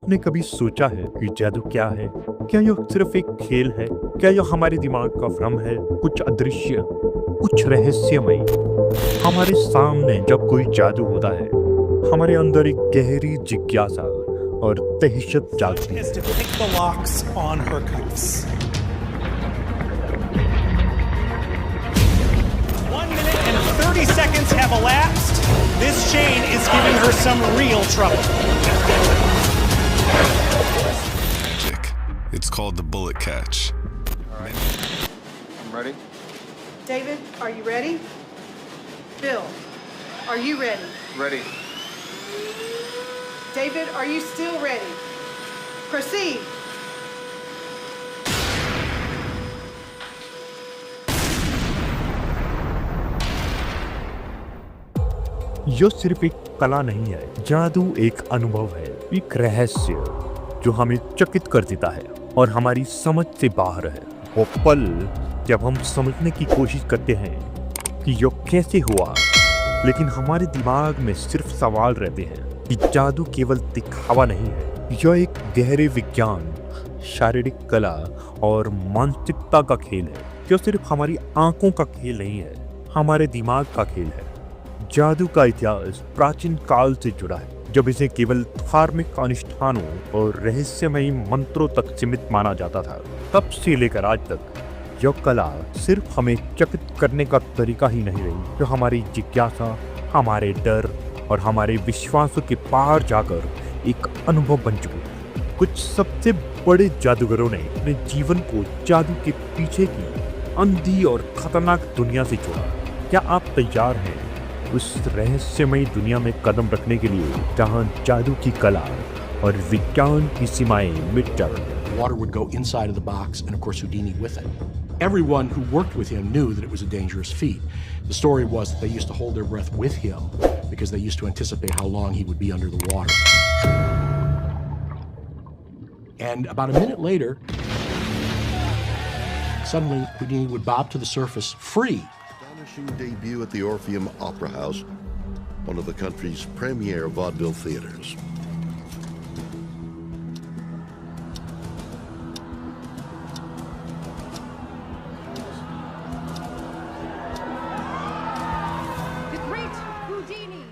आपने कभी सोचा है कि जादू क्या है? क्या यह सिर्फ एक खेल है? क्या यह हमारे दिमाग का भ्रम है? कुछ अदृश्य, कुछ रहस्यमय। हमारे सामने जब कोई जादू होता है, हमारे अंदर एक गहरी जिज्ञासा और दहशत जागती है। Seconds have elapsed. This chain is giving her some real trouble. Magic. It's called the bullet catch. All right. I'm ready. David, are you ready? Bill, are you ready? Ready. David, are you still ready? Proceed. यह सिर्फ एक कला नहीं है, जादू एक अनुभव है, एक रहस्य जो हमें चकित कर देता है और हमारी समझ से बाहर है। वो पल जब हम समझने की कोशिश करते हैं कि यह कैसे हुआ, लेकिन हमारे दिमाग में सिर्फ सवाल रहते हैं कि जादू केवल दिखावा नहीं है, यह एक गहरे विज्ञान, शारीरिक कला और मानसिकता का खेल है। यह सिर्फ हमारी आंखों का खेल नहीं है, हमारे दिमाग का खेल है। जादू का इतिहास प्राचीन काल से जुड़ा है, जब इसे केवल धार्मिक अनुष्ठानों और रहस्यमयी मंत्रों तक सीमित माना जाता था। तब से लेकर आज तक यह कला सिर्फ हमें चकित करने का तरीका ही नहीं रही, जो हमारी जिज्ञासा, हमारे डर और हमारे विश्वासों के पार जाकर एक अनुभव बन चुकी है। कुछ सबसे बड़े जादूगरों ने अपने जीवन को जादू के पीछे की अंधी और खतरनाक दुनिया से जोड़ा। क्या आप तैयार हैं उस रहस्यमयी दुनिया में कदम रखने के लिए, जहां जादू की कला और विज्ञान की सीमाएं मिट जाती? Water would go inside of the box, and of course Houdini with it. Everyone who worked with him knew that it was a dangerous feat. The story was that they used to hold their breath with him because they used to anticipate how long he would be under the water. And about a minute later, suddenly Houdini would bob to the surface free. Debut at the Orpheum Opera House, one of the country's premier vaudeville theaters.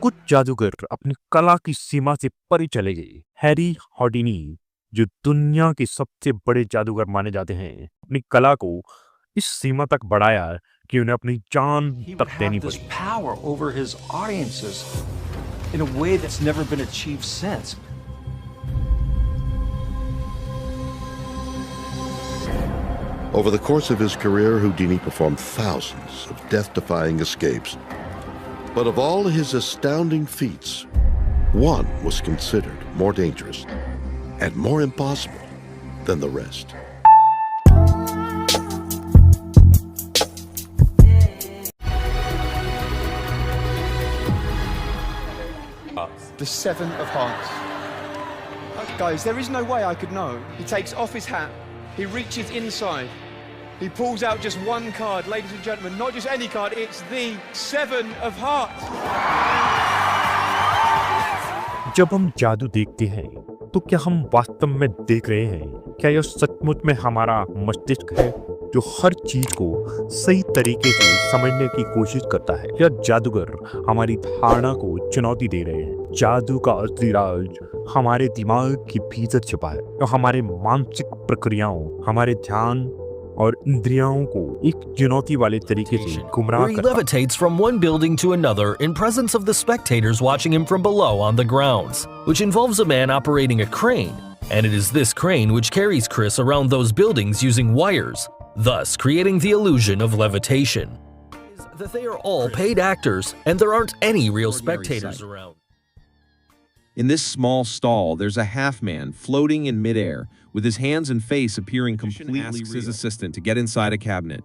कुछ जादूगर अपनी कला की सीमा से परे चले गए। Harry हॉडिनी, जो दुनिया के सबसे बड़े जादूगर माने जाते हैं, अपनी कला को इस सीमा तक बढ़ाया कि उन्हें अपनी जान तक देनी पड़ी। Power over his audiences in a way that's never been achieved since. Over the course of his career, Houdini performed thousands of death-defying escapes. But of all his astounding feats, one was considered more dangerous and more impossible than the rest. The Seven of Hearts. Guys, there is no way I could know. He takes off his hat, he reaches inside, he pulls out just one card, ladies and gentlemen, not just any card, it's the Seven of Hearts. जब हम जादू देखते हैं, तो क्या हम वास्तव में देख रहे हैं? क्या यह सचमुच में हमारा मस्तिष्क है जो हर चीज को सही तरीके से समझने की कोशिश करता है, या जादूगर हमारी धारणा को चुनौती दे रहे हैं? जादू का असली राज हमारे दिमाग के भीतर छिपा है, जो हमारे मानसिक प्रक्रियाओं, हमारे ध्यान और इंद्रियों को एक चुनौती वाले तरीके से गुमराह करता है। He levitates from one building to another in presence of the spectators watching him from below on the grounds, which involves a man operating a crane, and it is this crane which carries Chris around those buildings using wires, thus creating the illusion of levitation. That they are all paid actors and there aren't any real spectators around. In this small stall, there's a half-man floating in midair, with his hands and face appearing completely real. Asks his assistant to get inside a cabinet.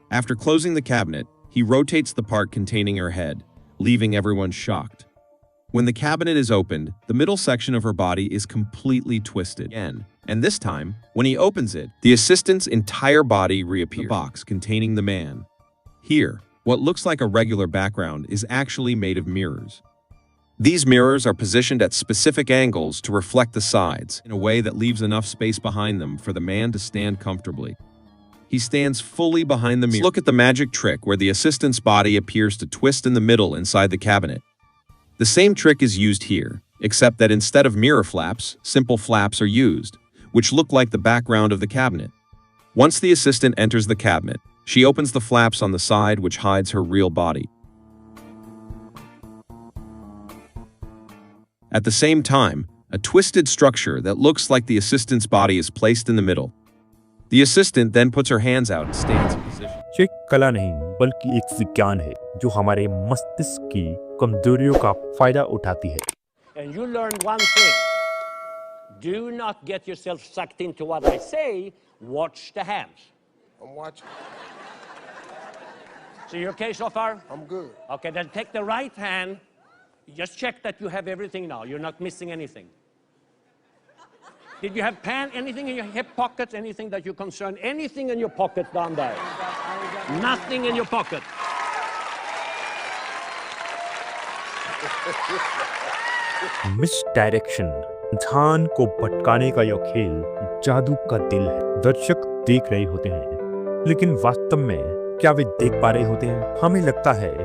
After closing the cabinet, he rotates the part containing her head, leaving everyone shocked. When the cabinet is opened, the middle section of her body is completely twisted again. And this time, when he opens it, the assistant's entire body reappears. The box containing the man. Here, what looks like a regular background is actually made of mirrors. These mirrors are positioned at specific angles to reflect the sides in a way that leaves enough space behind them for the man to stand comfortably. He stands fully behind the mirror. Look at the magic trick where the assistant's body appears to twist in the middle inside the cabinet. The same trick is used here, except that instead of mirror flaps, simple flaps are used, which look like the background of the cabinet. Once the assistant enters the cabinet, she opens the flaps on the side which hides her real body. At the same time, a twisted structure that looks like the assistant's body is placed in the middle. The assistant then puts her hands out and stands in position. ये कला नहीं बल्कि एक विज्ञान है जो हमारे मस्तिष्क की कमजोरियों का फायदा उठाती है. And you learn one thing. Do not get yourself sucked into what I say. Watch the hands. I'm watching. So you okay so far? I'm good. Okay, then take the right hand. Just check that you have everything now. You're not missing anything. Did you have anything in your hip pockets, anything that you're concerned, anything in your pockets down there? Nothing in your pocket. मिसडायरेक्शन इंसान को भटकाने का यह खेल जादू का दिल है. दर्शक देख रहे होते हैं लेकिन वास्तव में क्या वे देख पा रहे होते हैं? हमें लगता है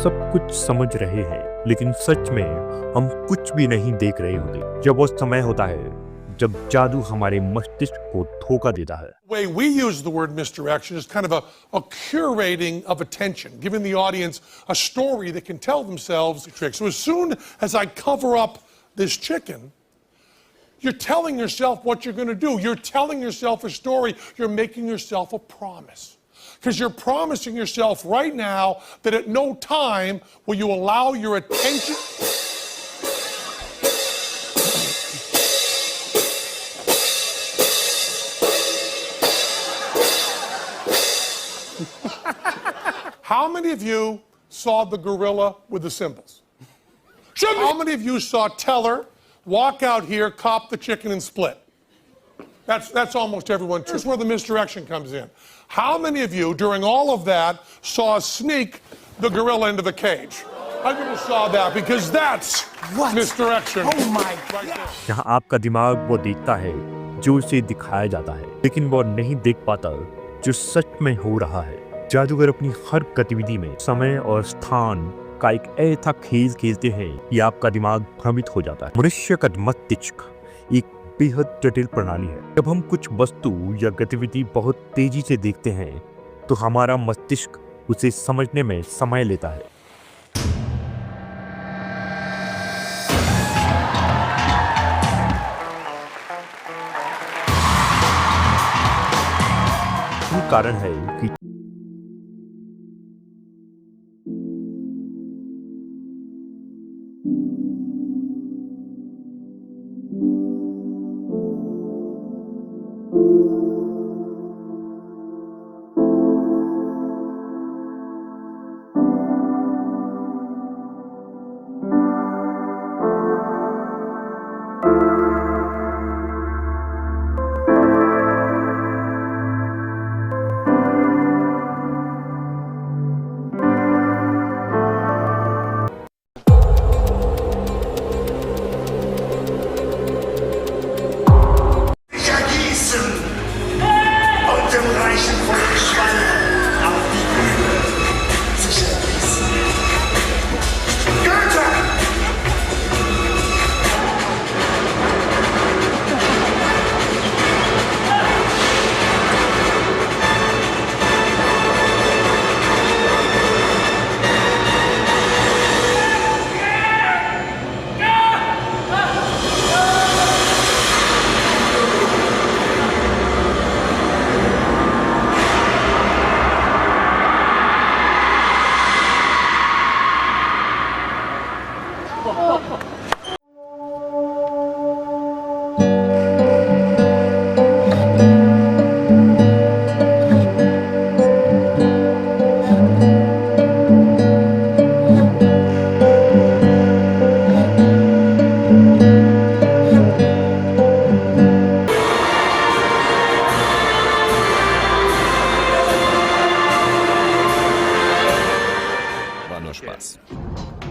सब कुछ समझ रहे हैं लेकिन सच में हम कुछ भी नहीं देख रहे होते. जब वो समय होता है जब जादू हमारे मस्तिष्क को धोखा देता है. The way we use the word misdirection is kind of a curating of attention, giving the audience a story that can tell themselves the trick. So as soon as I cover up this chicken, you're telling yourself what you're going to do. You're telling yourself a story. You're making yourself a promise. Because you're promising yourself right now that at no time will you allow your attention... How many of you saw the gorilla with the cymbals? How many of you saw Teller walk out here, cop the chicken, and split? That's almost everyone. Here's where the misdirection comes in. How many of you, during all of that, saw sneak the gorilla into the cage? How many people saw that? Because that's misdirection. Oh my God. यहाँ आपका दिमाग वो देखता है जो उसे दिखाया जाता है लेकिन वो नहीं देख पाता जो सच में हो रहा है. जादूगर अपनी हर गतिविधि में समय और स्थान का एक ऐसा खेल खेलते हैं कि आपका दिमाग भ्रमित हो जाता है. मनुष्य का मस्तिष्क एक बेहद जटिल प्रणाली है. जब हम कुछ वस्तु या गतिविधि बहुत तेजी से देखते हैं तो हमारा मस्तिष्क उसे समझने में समय लेता है. यही कारण है कि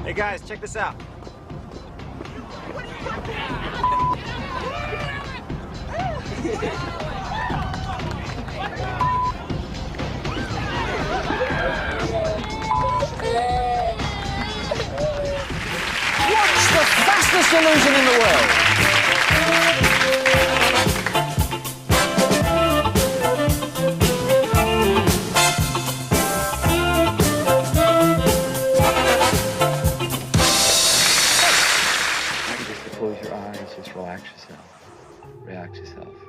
Hey guys, check this out. What's the fastest illusion in the world? Just close your eyes, just relax yourself. Relax yourself.